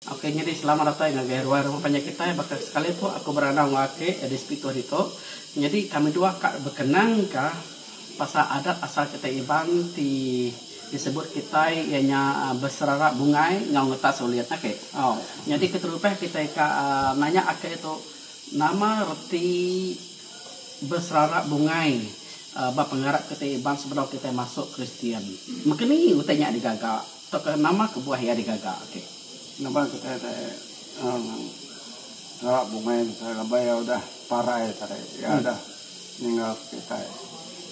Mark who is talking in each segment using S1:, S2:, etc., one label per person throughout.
S1: Oke, jadi selamat datang di rumah kita. Bakal sekali tu aku beranang wake di spito itu. Jadi kami dua kak berkenang kah pasal adat asal kita Iban disebut kita ianya berserarak bungai ngau ngetas uliat ke. Oh, jadi keterupah kita nanya ake itu nama reti berserarak bungai bab pengarap kita Iban sebelum kita masuk Kristen. Mungkin ini utanya digagak. Atau nama kebuah ya digagak. Oke.
S2: Nama kita serak bunga kita ya udah parai tadi ya udah tinggal kita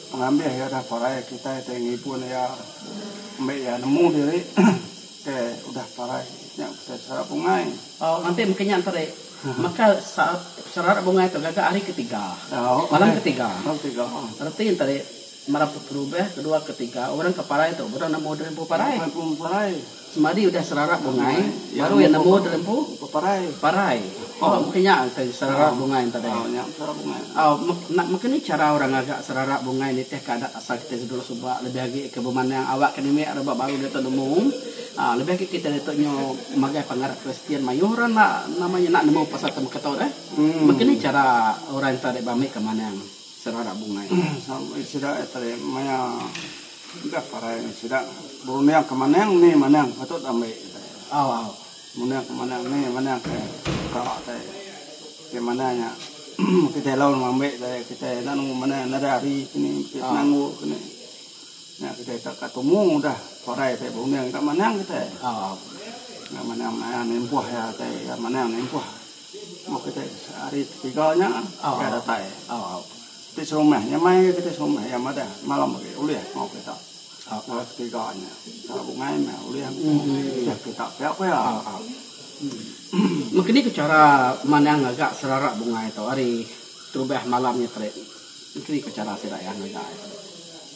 S2: pengambil ya udah parai kita itu pun ya ambil ya nemu diri udah parai yang kita serak bunga.
S1: Oh nanti mungkinnya antara maka saat serak bunga itu gagak hari ketiga malam ketiga. Artinya tadi malam berubah kedua ketiga orang ke parai itu orang nemu dari parai. Semadi udah serarak bungai, baru yang nemu dalam parai. Oh, mungkinnya serarak bungai tadi. Oh, mungkin ini cara orang agak serarak bungai ini teh keadaan asal kita dulu coba lebih lagi ke yang awak kini ada baru dia nemu. Lebih lagi kita itu nyo magai pengarap Kristen mayuran namanya nak nemu pasal temu ketau dah. Mungkin ini cara orang tadi bami ke mana yang serarak bungai.
S2: Sampai tadi maya udah parai sudah burungnya kemana yang nih mana yang patut ambil mana kemana nih mana yang kayak kayak mana nya kita lawan ambil kita nanu mana nada hari ini kita nanggu ini nah kita ketemu udah parai kayak burungnya kita mana yang kita nggak mana yang nempuh ya kayak mana yang nempuh mau kita hari tiganya ada tay kita somahnya mai kita somah ya ada malam bagi uliah mau kita kalau tiganya kalau bunga mah uliah ya kita apa ya
S1: mungkin itu cara mana yang agak serarak bunga itu hari terubah malamnya tadi mungkin itu cara sih yang agak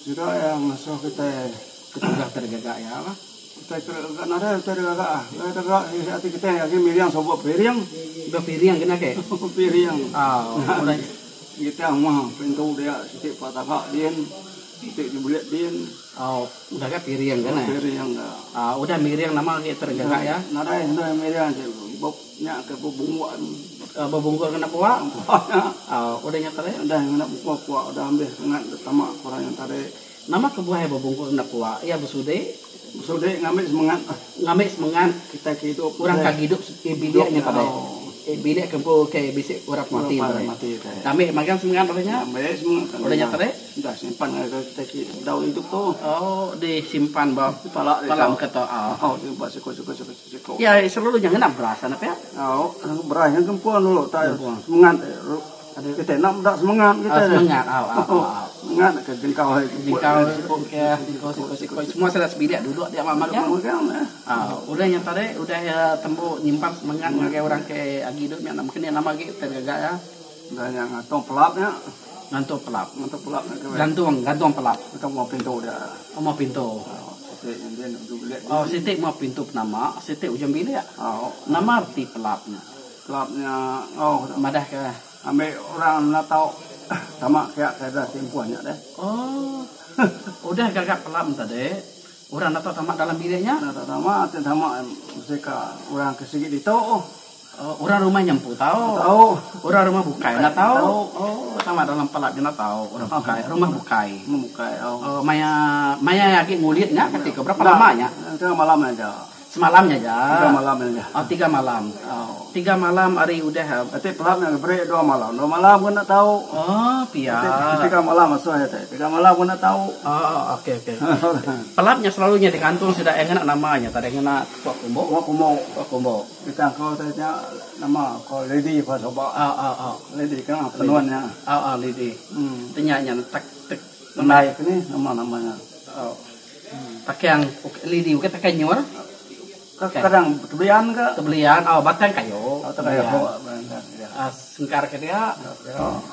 S2: sudah yang masuk kita
S1: sudah tergagak ya lah
S2: kita nada tergagak hati kita lagi miriang sobo piring
S1: kena ke
S2: piring
S1: mulai
S2: kita mah pintu dia sedikit patah dia sedikit dibuat dia
S1: udah kan piring kan ya
S2: piring
S1: udah miring nama kita tergagak ya
S2: nada miring bobnya ke
S1: bubungkul kena puak udah nyata
S2: udah kena puak udah ambil sangat pertama orang yang tarik
S1: nama kebuah bubungkul kena puak ya besude
S2: ngambil semangat
S1: kita hidup orang kaki hidup biliknya pada bilik kempo kayak bisik urat mati kami makan semangat orangnya udah nyata
S2: udah simpan kita daun hidup tuh
S1: disimpan bawa palam keto
S2: simpan siko
S1: ya seluruhnya kena beras apa ya
S2: beras yang kempuan dulu semangat kita nak tak semangat kita semangat ke jengkau
S1: semua sudah sebilik duduk di mamaknya udah nyata deh udah tembu nyimpan semangat ngagai orang ke agi hidupnya mungkin nama gitu tergagak ya
S2: udah yang gantung pelapnya
S1: gantung pelap gantung pelap
S2: kita mau pintu dia
S1: mau pintu sitik mau pintu nama sitik ujung bilik ya nama arti pelapnya madah ke
S2: ambil orang nak tahu sama kayak ada simpuannya deh
S1: udah gagak pelap tadi orang nak tahu sama dalam biliknya
S2: sama mereka orang kesigit itu
S1: orang rumah nyempu tahu orang rumah bukai nak tahu sama dalam pelapnya nak tahu orang bukai rumah bukai maya lagi ngulitnya ketika berapa lamanya
S2: malam aja
S1: semalamnya aja
S2: 3 malam
S1: 3 malam hari udah
S2: berarti pelapnya beri 2 malam pun nak tahu
S1: piar
S2: 3 malam masuk ya 3 malam pun nak tahu
S1: oke pelapnya selalunya di kantung sudah enak namanya tadi kena kumbo
S2: kita kau tanya nama kau lady pas coba lady kan penuannya
S1: lady tanyanya tak
S2: naik ini namanya
S1: tak yang lady kita kanyur
S2: kadang tebelian
S1: batang kayu sengkar ke dia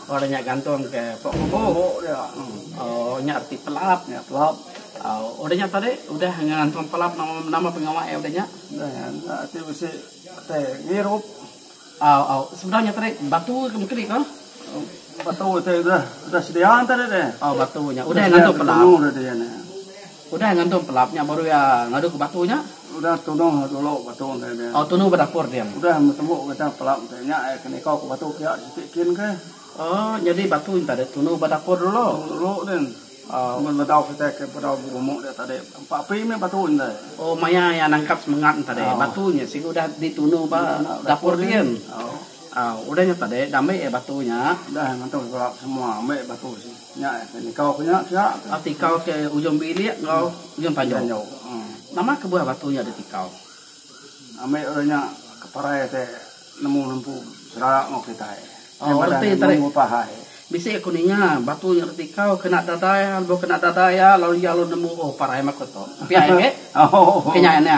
S1: orangnya gantung ke pokok nya arti pelap udahnya tadi udah gantung pelap nama pengawal udahnya
S2: arti besi ngirup
S1: sebenarnya tadi batu kemungkinan kan
S2: batu itu udah sediaan tadi deh
S1: batunya udah gantung pelap udah gantung pelapnya baru ya ngadu ke batunya
S2: udah tunung dulu batu dia.
S1: Oh, tunu berdapur dia.
S2: Udah bertemu kita pelak tanya kene kau ke batu kia dibikin ke.
S1: Oh, jadi batu tadi tunu berdapur dulu.
S2: Dulu den. Mun batau kita ke batau bumuk dia tadi. Empat pi me batu ini.
S1: Oh, maya yang nangkap semangat tadi batunya sih udah ditunu dapur dia. Udahnya tadi damai batunya.
S2: Dah mantap pelak semua ambil batu sih. Nya kene kau punya kia.
S1: Tikau ke ujung bilik kau ujung panjang. Nama kebuah batunya di tikau.
S2: Ambil orangnya keparai teh nemu lempu serak mau kita.
S1: Oh, berarti tadi
S2: pahai.
S1: bisa kuningnya batunya di tikau kena dadaya, lalu kena dadaya lalu jalu nemu parai makoto. Tapi aye kenyaannya.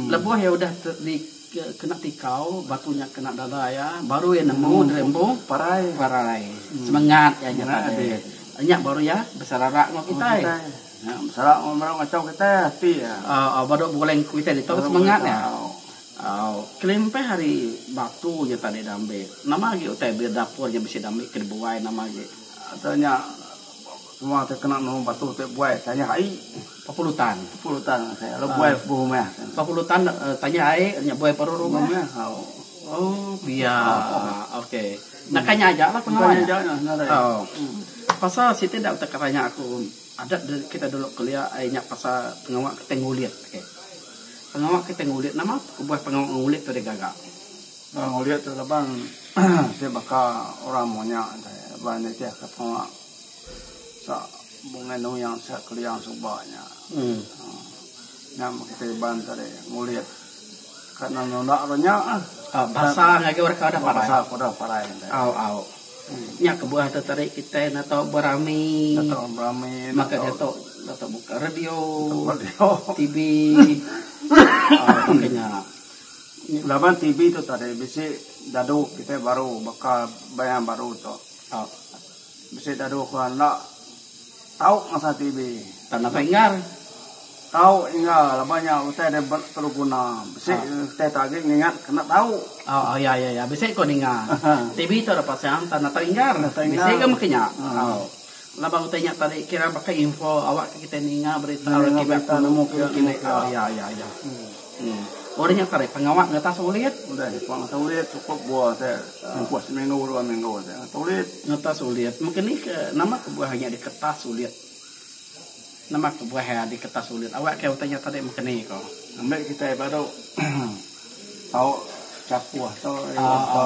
S1: Lebuh ya udah kena tikau, batunya kena dadaya, baru ya nemu rembung parai. Semangat ya nyata deh. Banyak baru ya besararak mau kita.
S2: Ya, besar orang ngacau kita hati ya.
S1: Baru boleh kita itu semangat ya. Kelimpe hari batunya tadi dambe. Nama lagi utai berdapurnya bisa dambe kerbuai nama lagi.
S2: Katanya semua terkena nemu batu terbuai tanya hai.
S1: Papulutan
S2: saya. Lo buai bumeh.
S1: Papulutan tanya hai nya buai paru rumah. Oh, biar. Oke. Nakanya aja lah pengawalnya. Pasal situ tidak terkatanya aku ada kita dulu kuliah ayahnya pasal pengawal ketengulit. Pengawal ketengulit nama buat pengawal ngulit tu dia gagak.
S2: Ngulit tu leban dia bakal orang monya banyak dia ke pengawal sa bunga nu yang sa kuliah subahnya. Nama kita ban tadi ngulit karena nolak ronya
S1: bahasa ngage orang kada parai.
S2: Bahasa kada parai.
S1: Nya kebuah tertarik kita atau berami maka dia atau buka radio TV makanya
S2: laban TV itu tadi bisa dadu kita baru bakal bayang baru tu bisa dadu kan nak tahu masa TV
S1: tanah pengar
S2: tahu ingat labannya usai ada terguna bisa kita tadi ingat kena tahu
S1: ya bisa ikut ingat TV itu ada pasang tanah pengar bisa kan makanya labang tanya tadi kira pakai info awak kita ninga berita kita nemu kini ya orangnya tarik pengawak nggak tahu sulit
S2: udah pengawak sulit cukup buat buat seminggu 2 minggu sulit
S1: nggak tahu sulit mungkin ini nama kebuahnya di kertas sulit nama kebuahnya di kertas sulit awak kayak tanya tadi mungkin ini kok
S2: ambil kita baru tahu capuah atau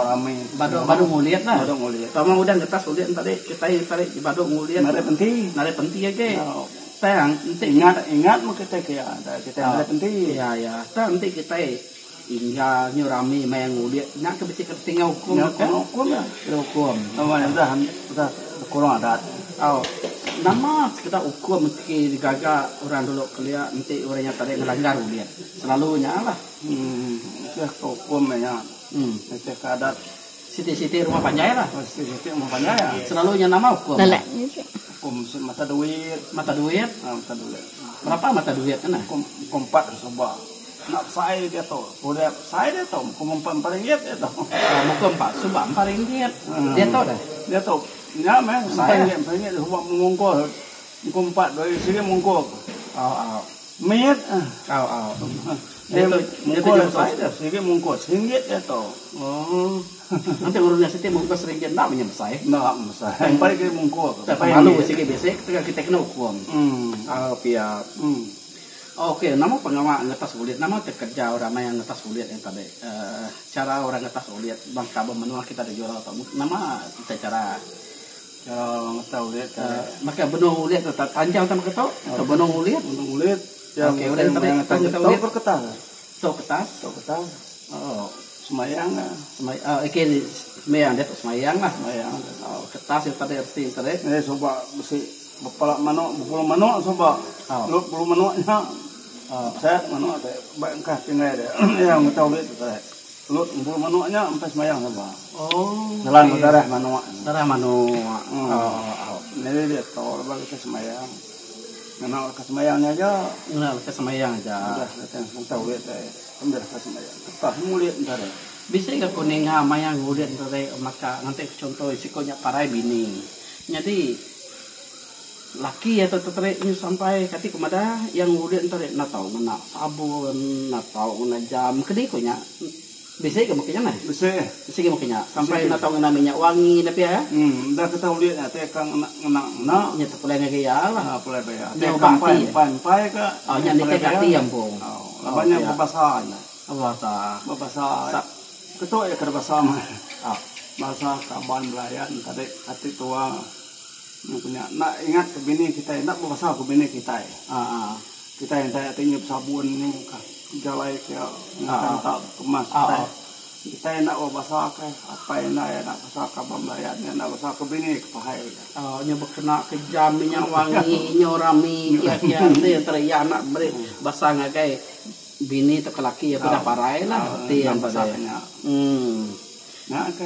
S2: ramai
S1: baru nguliat lah sama udah ngetas sulit tadi kita tarik baru nguliat
S2: nare penting
S1: aja tayang
S2: ingat mau kita nare penting
S1: ya nanti kita hingga nyurami main nguliat nak kebeci ketinggal hukum udah kurang adat nama kita ukur mesti digaga orang dulu kuliah nanti orangnya tadi melanggar nguliat selalunya lah
S2: ya hukumnya nanti adat
S1: siti rumah panjai lah
S2: siti rumah panjai
S1: selalunya nama hukum
S2: hukum mata duit
S1: berapa mata duit kan
S2: hukum 4 coba nak saya dia tu boleh saya dia tu hukum 4 paling giat dia tu
S1: hukum 4 coba paling giat dia tu ya meh saya paling giat hukum mengungkul hukum 4 dari sini mengungkul Miet, dia mungkul saya, sini mungkul ringgit ya toh. Nanti urusnya sih mungkul ringgit nak punya besar.
S2: Nak besar. Sampai ke mungkul.
S1: Tapi malu sih biasa kita kena hukum. Pihak. Oke, nama pengawal ngetas kulit, nama kerja orang yang ngetas kulit yang tadi. Cara orang ngetas kulit, bang kabel manual kita dijual atau nama kita cara ngetas kulit. Maka benung kulit tetap panjang sama ketok atau benung kulit. Oke, udah tadi kita lihat kertas.
S2: Semayang lah.
S1: Semayang dia tuh semayang lah. Kertas yang tadi arti internet.
S2: Coba mesti bepalak manok, bepuluh manok coba. Lu bulu manoknya. Saya manok ada bangkah tinggal ada. Yang tahu itu tadi. Lu bulu manoknya sampai semayang coba. Jalan darah manok. Ini dia tahu bagi kita semayang. Kenal kesemayangnya aja.
S1: Udah,
S2: kita tahu ya, ambil kesemayang. Tak mulia ntar.
S1: Bisa nggak kuning ama yang mulia ntar maka nanti contoh sikonya parai bini. Jadi laki atau tertarik sampai kati kemada yang udah tertarik nak tahu mana sabun nak tahu mana jam kedai konya bisa ke makanya nah
S2: Bisa.
S1: ke makanya sampai nak tahu mana minyak wangi tapi ya
S2: Dah kita lihat ya teh kang nak
S1: nya terpulai ngaya lah
S2: boleh bayar.
S1: Dia
S2: Teh
S1: bakti,
S2: pan
S1: ya?
S2: pan ke.
S1: oh nya ni kati yang pun
S2: Banyak
S1: ya.
S2: berbahasa.
S1: bahasa
S2: Berbahasa. Ketua ya berbahasa mah.
S1: ah
S2: Bahasa kaban belayan tadi hati tua yang punya nak ingat ke bini kita nak berbahasa ke bini kita kita yang tanya tiup sabun ni jalai ke tak kemas kita yang nak berbahasa ke apa yang nak bahasa kaban belayan nak bahasa ke bini ke pahai
S1: nya berkena ke jam minyak wangi nyorami kia-kia dia teriak anak beri bahasa ngagai bini atau laki ya pada parai lah ti yang pada
S2: nak ke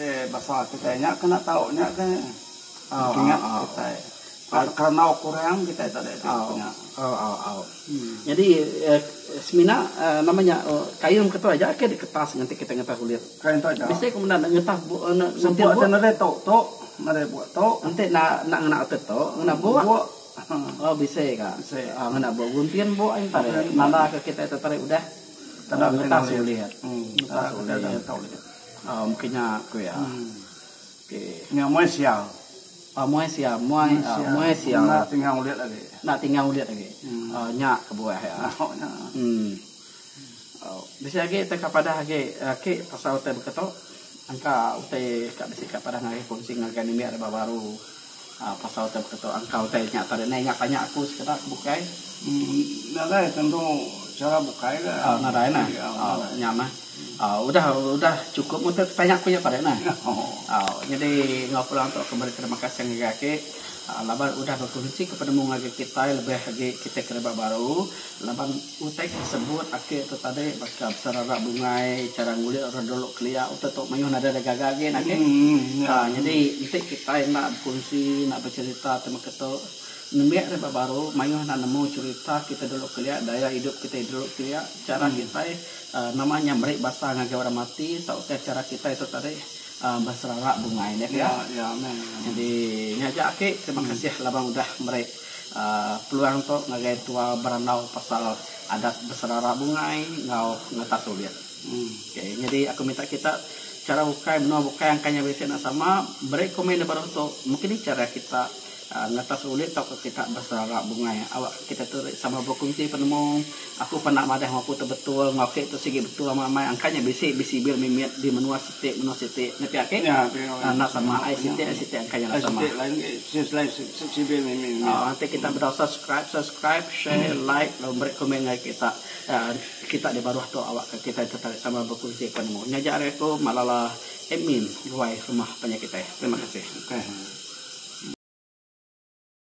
S2: de bahasa kita nya kena tahu nya ke ingat kita karena kurang kita tak ada punya
S1: jadi semina namanya kayu ketua aja ke di kertas nanti kita ngetah kulit
S2: kain tu aja
S1: bisa kemudian ngetah
S2: nanti buat nade tok nade buat tok
S1: nanti nak ngena teto ngena buat oh bisa kan ngena buat guntian buat yang tarik nada ke kita tertarik udah ngetah sulit ngetah sulit mungkinnya aku ya oke
S2: yang mau sial
S1: muai siap
S2: nak tinggal lihat lagi
S1: nyak ke buah ya bisa lagi teka pada lagi pasal teh beketo angka teh kak bisa kepada ngai fungsi ngagani ada baru pasal teh beketo angka teh nyata dan nyak tanya aku sekedar bukai
S2: nada tentu cara bukai lah
S1: nada enak nyaman udah cukup untuk tanya punya pada nah jadi ngobrol untuk kembali terima kasih yang gake laban udah berkunci kepada mengagak kita lebih lagi kita kerja baru laban utek tersebut akhir itu tadi bakal sarara bungai cara ngulit orang dulu kelia untuk mayun ada gagagin jadi itu kita yang nak berkunci nak bercerita tema ketok Nembek reba baru, mayuh nak nemu cerita kita dulu kelia, daya hidup kita dulu kelia, cara kita namanya merik basah ngagai orang mati, tau cara kita itu tadi berserara bunga ini ya. Jadi ngajak aki, terima kasih labang udah merik peluang untuk ngagai tua beranau pasal adat berserara bunga ngau ngetas sulit. Jadi aku minta kita cara bukai menua bukai angkanya biasanya sama, merik komen baru untuk mungkin ini cara kita ngetas ulit atau kita berserara bunga ya awak kita tuh sama berkunci penemu aku pernah madah ngaku betul ngaku itu segi betul sama angkanya bisi bil mimit di menua siti ngerti ake anak sama siti angkanya sama
S2: sisi bil mimit
S1: nanti kita berdoa subscribe share like lalu komen kita kita di bawah tuh awak kita tertarik sama berkunci penemu ngajak aku malalah admin luai rumah penyakit terima kasih.